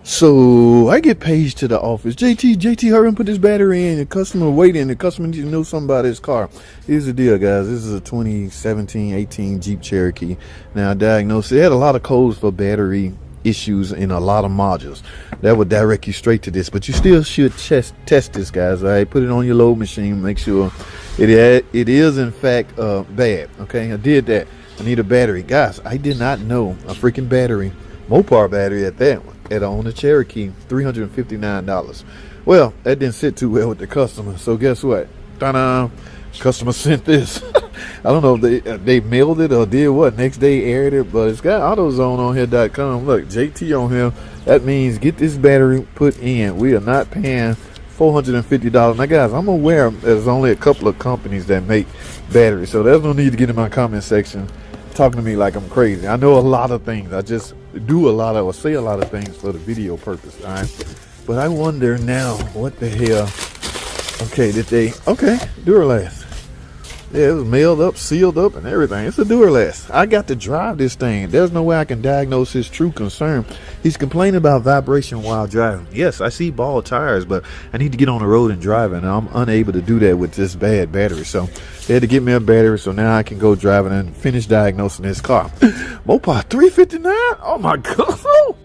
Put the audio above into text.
So I get paged to the office. JT, hurry and put this battery in. The customer waiting. The customer needs to know something about his car. Here's the deal, guys. This is a 2017-18 Jeep Cherokee. Now, I diagnosed it had a lot of codes for battery issues in a lot of modules. That would direct you straight to this, but you still should test this, guys. All right, put it on your load machine. Make sure it is in fact bad. Okay, I did that. I need a battery, guys. I did not know a freaking battery, Mopar battery at that one. On the Cherokee, $359. Well, that didn't sit too well with the customer. So guess what? Ta-da! Customer sent this. I don't know if they mailed it or did what. Next day aired it, but it's got AutoZone on here.com. Look, JT on here. That means get this battery put in. We are not paying $450. Now, guys, I'm aware there's only a couple of companies that make batteries, so there's no need to get in my comment section talking to me like I'm crazy. I know a lot of things. I just do a lot of or say a lot of things for the video purpose. All right, but I wonder now what the hell. Okay, Duralast. Yeah, it was mailed up, sealed up, and everything. It's a Duralast. I got to drive this thing. There's no way I can diagnose his true concern. He's complaining about vibration while driving. Yes, I see bald tires, but I need to get on the road and drive, and I'm unable to do that with this bad battery. So they had to get me a battery, so now I can go driving and finish diagnosing this car. Mopar $359. Oh my God.